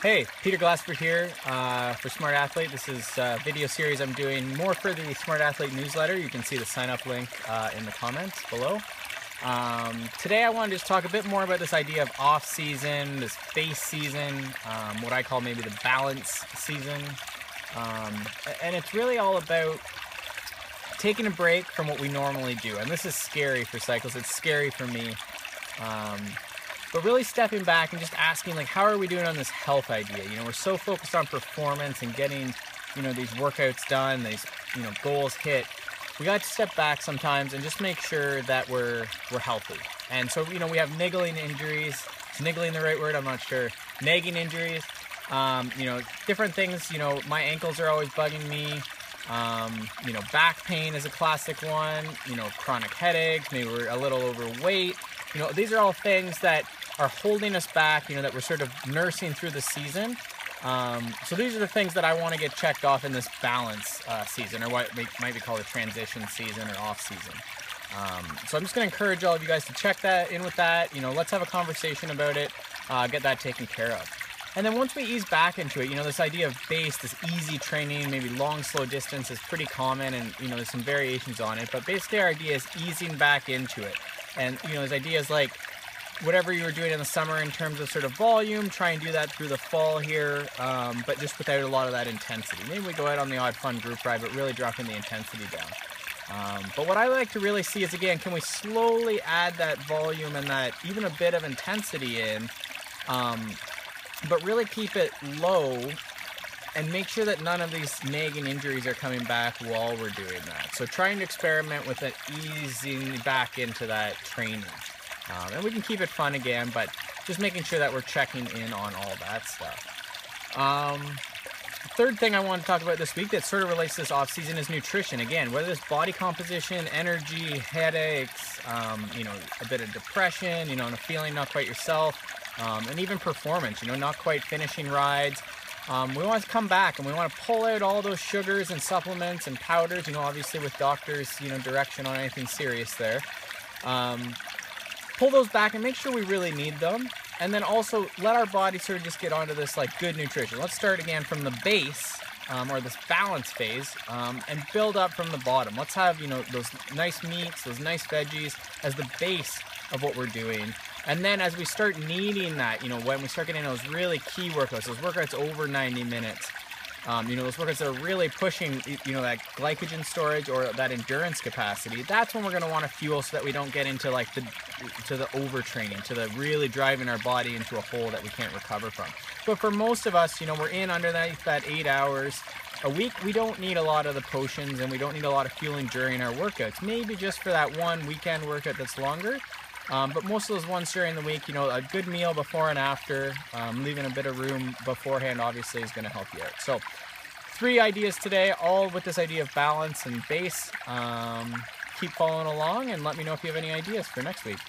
Hey, Peter Glassford here for Smart Athlete. This is a video series I'm doing more for the Smart Athlete newsletter. You can see the sign up link in the comments below. Today I want to just talk a bit more about this idea of off season, this base season, what I call maybe the balance season. And it's really all about taking a break from what we normally do. And this is scary for cyclists. It's scary for me. But really stepping back and just asking, like, how are we doing on this health idea? You know, we're so focused on performance and getting, these workouts done, these, goals hit. We got to step back sometimes and just make sure that we're healthy. And so, we have niggling injuries. Is niggling the right word? I'm not sure. Nagging injuries. Different things. My ankles are always bugging me. Back pain is a classic one. Chronic headaches. Maybe we're a little overweight. These are all things that are holding us back, that we're sort of nursing through the season. So these are the things that I want to get checked off in this balance season, or what might be called a transition season or off season. So I'm just going to encourage all of you guys to check that in with that. Let's have a conversation about it, get that taken care of. And then once we ease back into it, this idea of base, this easy training, maybe long, slow distance is pretty common, and, there's some variations on it. But basically our idea is easing back into it. And, there's ideas like whatever you were doing in the summer in terms of sort of volume, try and do that through the fall here, but just without a lot of that intensity. Maybe we go out on the odd fun group ride, but really dropping the intensity down. But what I like to really see is, again, can we slowly add that volume and that even a bit of intensity in, but really keep it low and make sure that none of these nagging injuries are coming back while we're doing that. So trying to experiment with it, easing back into that training. And we can keep it fun again, but just making sure that we're checking in on all that stuff. Third thing I want to talk about this week that sort of relates to this off season is nutrition. Again, whether it's body composition, energy, headaches, a bit of depression, and a feeling not quite yourself, and even performance, not quite finishing rides. We want to come back and we want to pull out all those sugars and supplements and powders, obviously with doctors, direction on anything serious there. Pull those back and make sure we really need them. And then also let our body sort of just get onto this like good nutrition. Let's start again from the base, or this balance phase, and build up from the bottom. Let's have, those nice meats, those nice veggies as the base of what we're doing. And then as we start needing that, when we start getting those really key workouts, those workouts over 90 minutes, those workouts that are really pushing, that glycogen storage or that endurance capacity, that's when we're going to want to fuel so that we don't get into like the overtraining, to the really driving our body into a hole that we can't recover from. But for most of us, we're in under that 8 hours a week. We don't need a lot of the potions and we don't need a lot of fueling during our workouts. Maybe just for that one weekend workout that's longer. But most of those ones during the week, a good meal before and after, leaving a bit of room beforehand obviously is going to help you out. So 3 ideas today, all with this idea of balance and base. Keep following along and let me know if you have any ideas for next week.